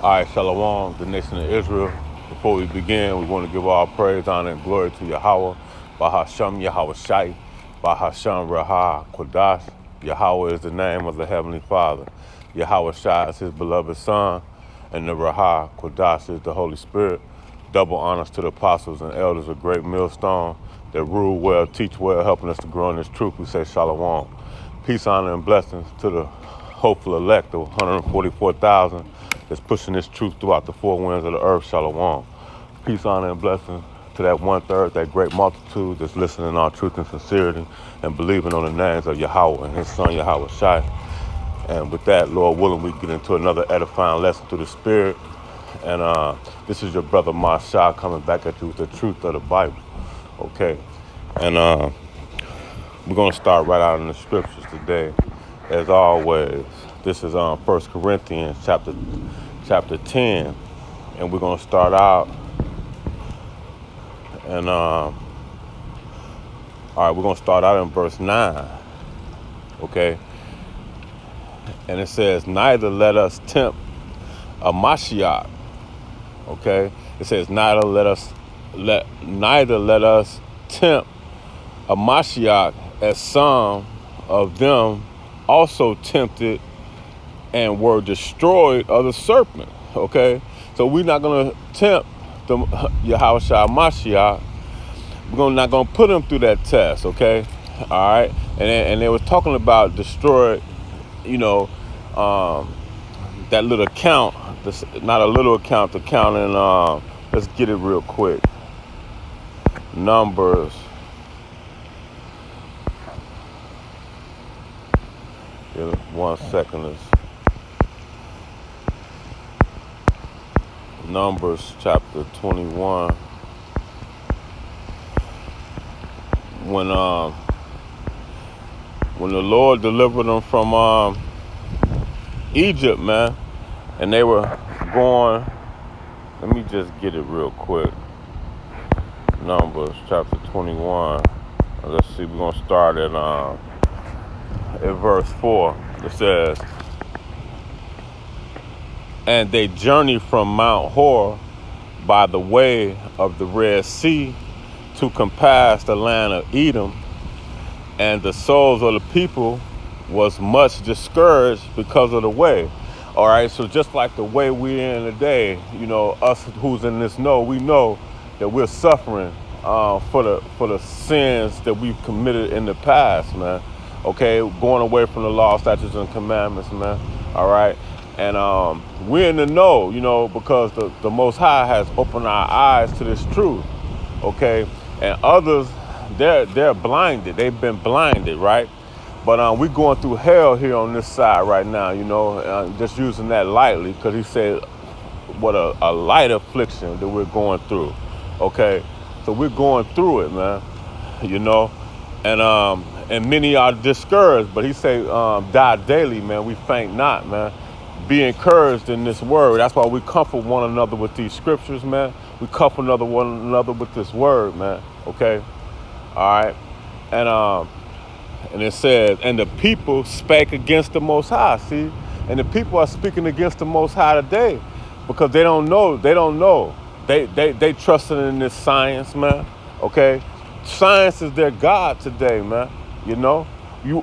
All right, Shalom, the nation of Israel. Before we begin, we want to give all praise, honor, and glory to Yahweh, Bahasham Yahweh Shai, Bahasham Raha Kodash. Yahweh is the name of the Heavenly Father. Yahweh Shai is his beloved Son, and the Raha Kodash is the Holy Spirit. Double honors to the apostles and elders of Great Millstone that rule well, teach well, helping us to grow in this truth. We say Shalom. Peace, honor, and blessings to the hopeful elect of 144,000 that's pushing this truth throughout the four winds of the earth. Shalom. Peace, honor, and blessings to that one-third, that great multitude that's listening in all truth and sincerity and believing on the names of Yahweh and his son Yahweh Shai. And with that, Lord willing, we get into another edifying lesson through the Spirit. And this is your brother Mashah coming back at you with the truth of the Bible. Okay. And we're going to start right out in the scriptures today. As always, this is 1 Corinthians chapter 10. And we're going to start out. And all right, we're going to start out in verse 9. Okay. And it says, neither let us tempt a Mashiach. Okay. It says, neither let us tempt a Mashiach, as some of them also tempted and were destroyed of the serpent. Okay. So we're not going to tempt the Yahweh Shai Mashiach. We're not going to put him through that test. Okay. All right. And they were talking about destroyed, that little count, not a little account, the count in, let's get it real quick. Numbers. Yeah, 1 second. Numbers chapter 21. When the Lord delivered them from Egypt, man, and they were going, let me just get it real quick. Numbers chapter 21. Let's see, we're going to start at verse 4. It says, and they journeyed from Mount Hor by the way of the Red Sea to compass the land of Edom, and the souls of the people was much discouraged because of the way. All right, so just like the way we're in today, us who's in this know, we know that we're suffering for the sins that we've committed in the past, man. Okay, going away from the law, statutes, and commandments, man. All right, and we're in the know, because the Most High has opened our eyes to this truth. Okay, and others, they're blinded. They've been blinded, right? But we're going through hell here on this side right now, just using that lightly, because he said what a light affliction that we're going through. Okay, so we're going through it, man, and many are discouraged, but he say die daily, man. We faint not, man. Be encouraged in this word. That's why we comfort one another with these scriptures, man. We comfort one another with this word, man. Okay, all right, and it says, and the people spake against the Most High. See, and the people are speaking against the Most High today because they don't know. They trusting in this science, man. Okay, science is their God today, man.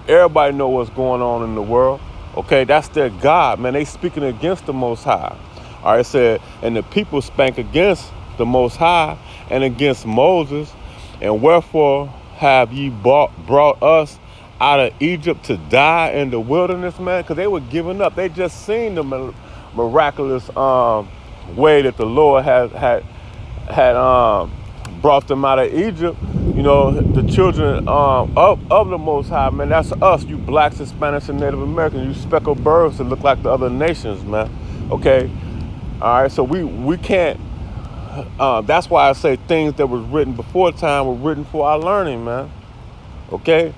Everybody know what's going on in the world. Okay, that's their God, man. They speaking against the Most High. All right, it said, and the people spake against the Most High and against Moses, and wherefore have ye brought us out of Egypt to die in the wilderness, man? Because they were giving up. They just seen the miraculous way that the Lord had brought them out of Egypt. The children of the Most High, man. That's us, you blacks, Hispanics, and Native Americans. You speckled birds that look like the other nations, man. Okay, all right. So we can't. That's why I say things that was written before time were written for our learning, man. Okay.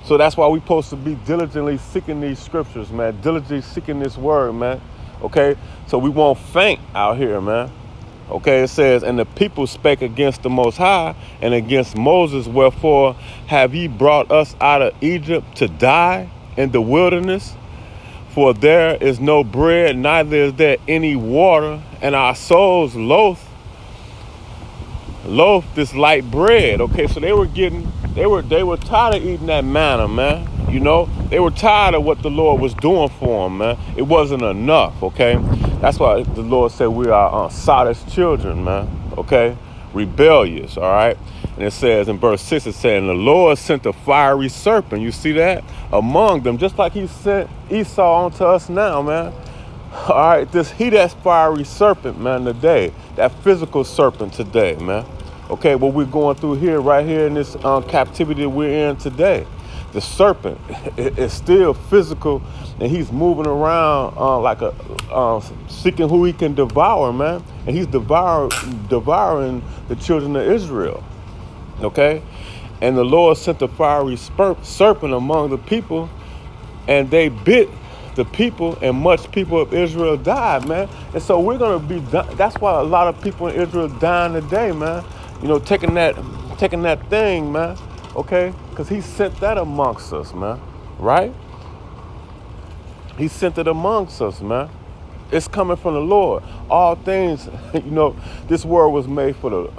So that's why we supposed to be diligently seeking these scriptures, man. Diligently seeking this word, man. Okay? So we won't faint out here, man. Okay? It says, and the people spake against the Most High and against Moses, wherefore have ye brought us out of Egypt to die in the wilderness? For there is no bread, neither is there any water, and our souls loaf this light bread. Okay, so they were tired of eating that manna, man. You know, they were tired of what the Lord was doing for them, man. It wasn't enough. Okay, that's why the Lord said we are Sodom's children, man. Okay, rebellious. All right, and it says in verse 6, it says, and the Lord sent a fiery serpent. You see that among them, just like He sent Esau onto us now, man. All right, that fiery serpent, man, today, that physical serpent today, man. Okay, what we're going through here, right here in this captivity that we're in today. The serpent is still physical, and he's moving around like seeking who he can devour, man. And he's devouring the children of Israel. Okay, and the Lord sent a fiery serpent among the people, and they bit the people, and much people of Israel died, man. And so we're gonna be. That's why a lot of people in Israel dying today, man. You know, taking that thing, man. Okay, because He sent that amongst us, man. Right? He sent it amongst us, man. It's coming from the Lord. All things, you know, this world was made for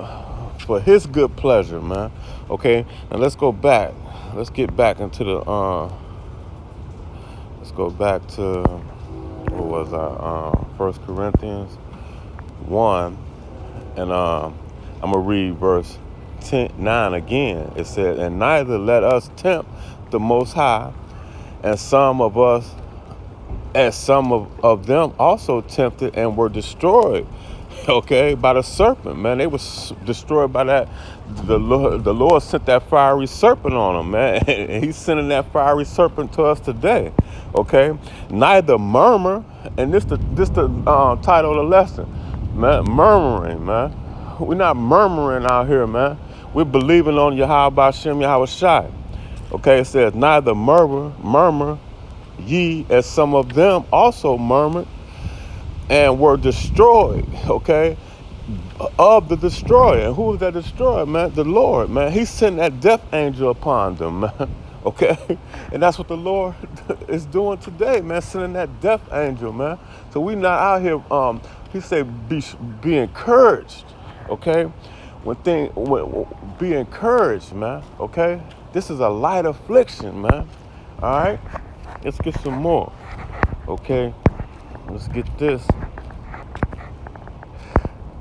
His good pleasure, man. Okay, now let's go back. Let's get back into the. Let's go back to, what was I? 1 Corinthians 1, and I'm going to read verse 9 again. It said, and neither let us tempt the Most High, and some of them also tempted and were destroyed, okay, by the serpent, man. They were destroyed by that. The Lord sent that fiery serpent on them, man. And He's sending that fiery serpent to us today, okay? Neither murmur, and this the title of the lesson, man. Murmuring, man. We're not murmuring out here, man. We're believing on Yahweh Shem Yahweh Shai. Okay, it says, neither murmur ye, as some of them also murmured and were destroyed, okay, of the destroyer. And who was that destroyer, man? The Lord, man. He sent that death angel upon them, man. Okay, and that's what the Lord is doing today, man. Sending that death angel, man. So we not out here. He said, be encouraged, okay. Be encouraged, man. Okay, this is a light affliction, man. All right, let's get some more. Okay, let's get this.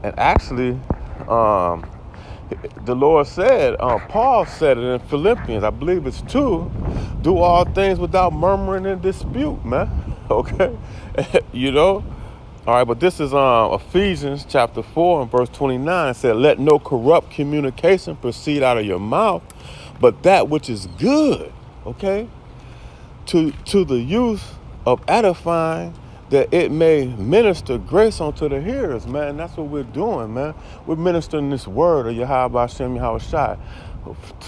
And actually, the Lord said, Paul said it in Philippians, I believe it's 2, do all things without murmuring and dispute, man. Okay, you know. All right, but this is Ephesians chapter 4 and verse 29. It said, let no corrupt communication proceed out of your mouth, but that which is good, okay, to the use of edifying, that it may minister grace unto the hearers, man. That's what we're doing, man. We're ministering this word of Yahweh Shem Yahweh Shai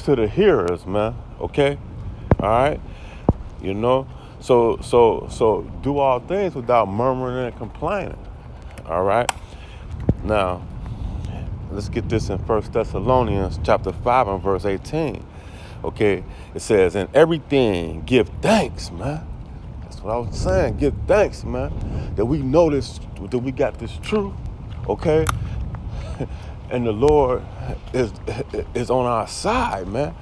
to the hearers, man. Okay? All right? You know? So do all things without murmuring and complaining. All right? Now, let's get this in 1 Thessalonians chapter 5 and verse 18. Okay? It says, in everything give thanks, man. That's what I was saying. Give thanks, man, that we know this, that we got this truth, okay? And the Lord is on our side, man,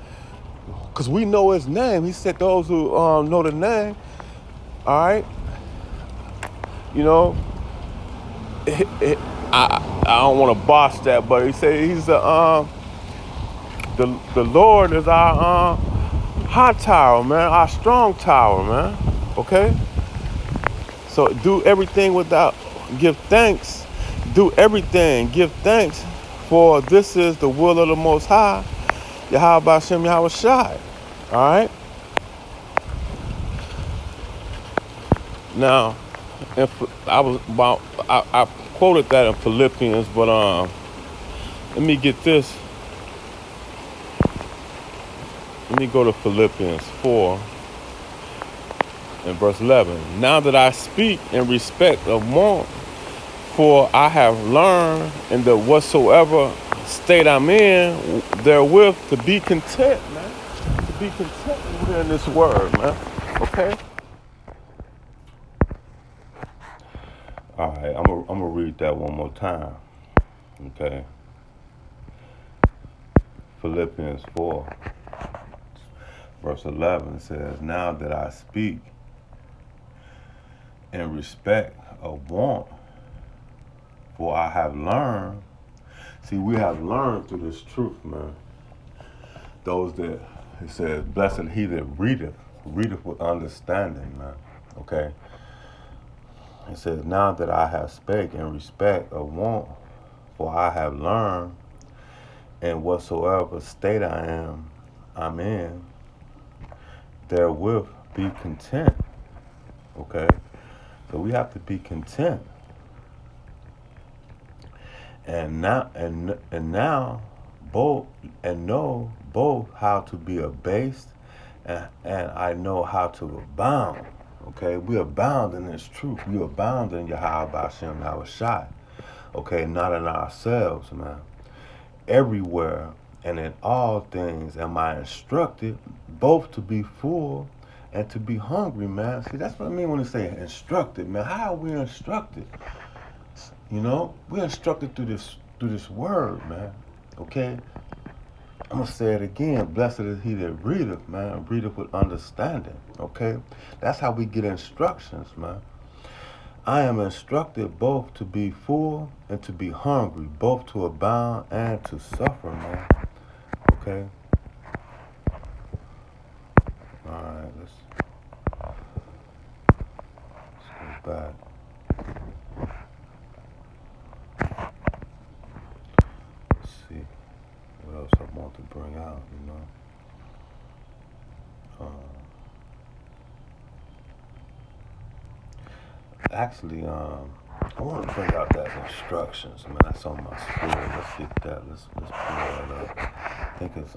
because we know His name. He said those who know the name, all right? You know, I don't want to boss that, but He said He's the Lord is our high tower, man, our strong tower, man. Okay? So do everything give thanks. Do everything, give thanks, for this is the will of the Most High, Yahweh Shem Yahweh Shai. All right? Now, I quoted that in Philippians, but let me get this. Let me go to Philippians 4. In verse 11, now that I speak in respect of more, for I have learned in the whatsoever state I'm in, therewith to be content, man. To be content in this word, man. Okay? All right, I'm gonna read that one more time. Okay, Philippians 4, verse 11 says, "Now that I speak in respect of want, for I have learned." See, we have learned through this truth, man. Those that it says, "Blessed he that readeth with understanding," man. Okay. It says, "Now that I have spake in respect of want, for I have learned in whatsoever state I'm in, therewith be content." Okay? So we have to be content. And now both and know both how to be abased and I know how to abound. Okay, we abound in this truth. We abound in Yahweh Bashem Yahushai. Okay, not in ourselves, man. Everywhere and in all things am I instructed both to be full and to be hungry, man. See, that's what I mean when I say instructed, man. How are we instructed? You know, we're instructed through this word, man. Okay? I'm gonna say it again. Blessed is he that readeth, man. Readeth with understanding. Okay? That's how we get instructions, man. I am instructed both to be full and to be hungry, both to abound and to suffer, man. Okay? Alright, let's go back. Let's see what else I want to bring out, you know. Actually, I want to bring out that instructions, man. That's on my spirit. Let's get that. Let's pull that up. I think it's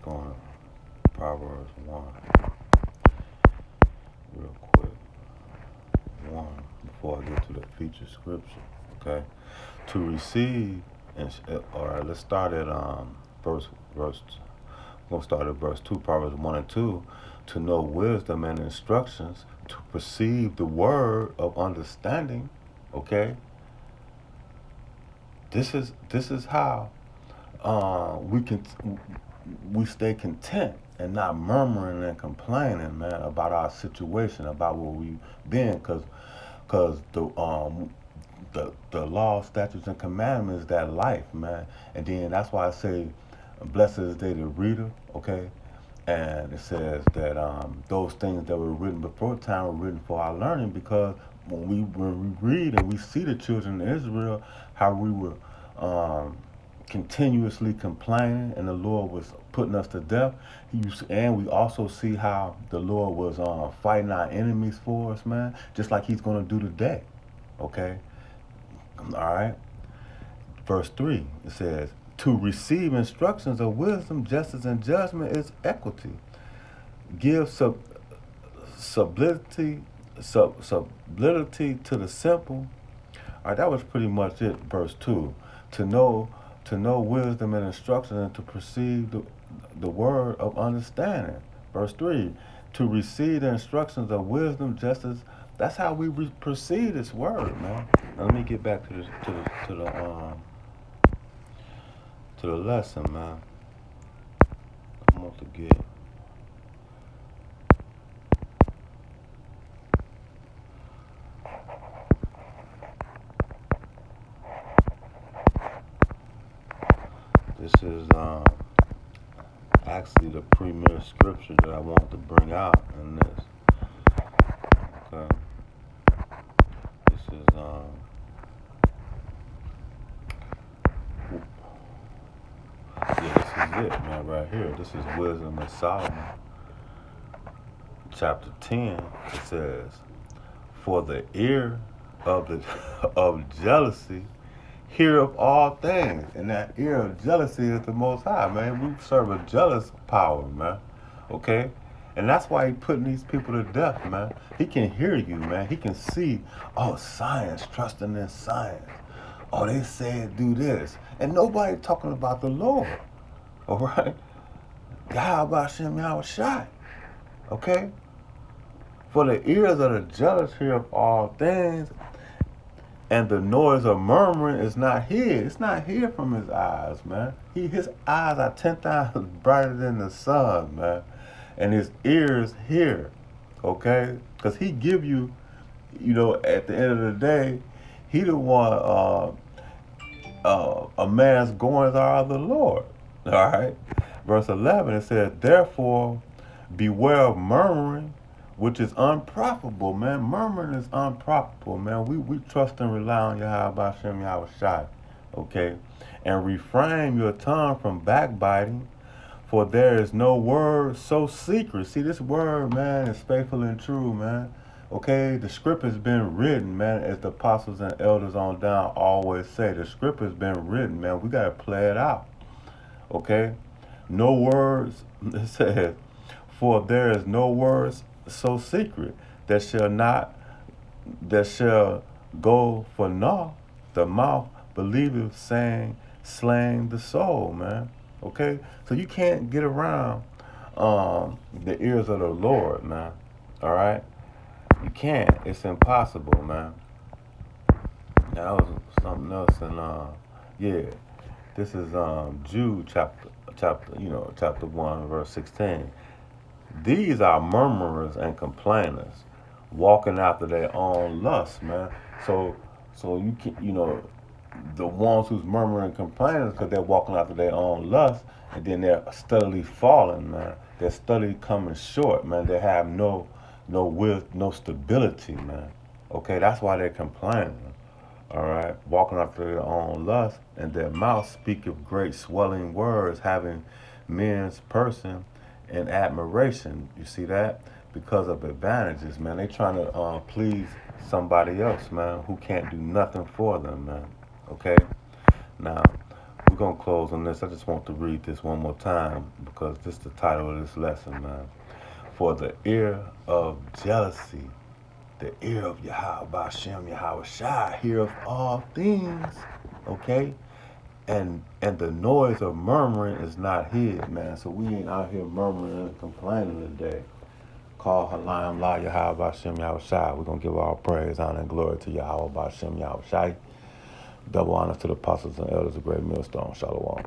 going to Proverbs 1 real quick. 1 before I get to the featured scripture. Okay, to receive all right. Let's start at verse. We're gonna start at verse 2. Proverbs 1 and 2. To know wisdom and instructions, to perceive the word of understanding. Okay, this is how we stay content and not murmuring and complaining, man, about our situation, about where we've been, cause the law, statutes, and commandments is that life, man. And then that's why I say, blessed is they that reader, okay? And it says that those things that were written before time were written for our learning, because when we read and we see the children of Israel, how we were continuously complaining and the Lord was putting us to death. And we also see how the Lord was fighting our enemies for us, man, just like he's going to do today, okay? All right. Verse 3, it says, to receive instructions of wisdom, justice, and judgment is equity. Give sublimity to the simple. All right, that was pretty much it. Verse 2, to know wisdom and instruction, and to perceive the word of understanding. Verse 3, to receive the instructions of wisdom, justice. That's how we perceive this word, man. Now let me get back to the lesson, man. I want to get. This is actually the premier scripture that I want to bring out in this. Okay. This is it, man, right here. This is Wisdom of Solomon, chapter 10. It says, for the ear of jealousy heareth all things. And that ear of jealousy is the Most High, man. We serve a jealous power, man. Okay? And that's why he putting these people to death, man. He can hear you, man. He can see, oh, science, trusting in science. Oh, they said do this. And nobody talking about the Lord. All right? Yahweh Bashem Yahushai. Okay? For the ears of the jealous hear of all things, and the noise of murmuring is not hid. It's not hid from his eyes, man. His eyes are 10 times brighter than the sun, man. And his ears hear, okay? Because he give you, at the end of the day, he the one, a man's goings are of the Lord, all right? Verse 11, it says, therefore, beware of murmuring, which is unprofitable, man. Murmuring is unprofitable, man. We trust and rely on Yahweh Hashem Yahweh Shai, okay? And refrain your tongue from backbiting, for there is no word so secret. See, this word, man, is faithful and true, man. Okay, the script has been written, man, as the apostles and elders on down always say. The script has been written, man. We got to play it out, okay? No words, it says, for there is no words so secret that shall go for naught. The mouth believeth, saying, slaying the soul, man. Okay, so you can't get around the ears of the Lord, man. All right, you can't. It's impossible, man. Now that was something else, and yeah, this is Jude chapter 1, verse 16. These are murmurers and complainers, walking after their own lust, man. So you can, the ones who's murmuring and complaining because they're walking after their own lust, and then they're steadily falling, man. They're steadily coming short, man. They have no no stability, man. Okay, that's why they're complaining. All right, walking after their own lust, and their mouth speaketh great swelling words, having men's person in admiration. You see that? Because of advantages, man. They trying to please somebody else, man, who can't do nothing for them, man. Okay? Now, we're going to close on this. I just want to read this one more time because this is the title of this lesson, man. For the ear of jealousy, the ear of Yahweh Hashem Yahweh Shai, hear of all things, okay? And the noise of murmuring is not hid, man. So we ain't out here murmuring and complaining today. Call Halayim La Yahweh Hashem Yahweh Shai. We're going to give all praise, honor, and glory to Yahweh Hashem Yahweh Shai. Double honor to the apostles and elders of Great Millstone. Shalom.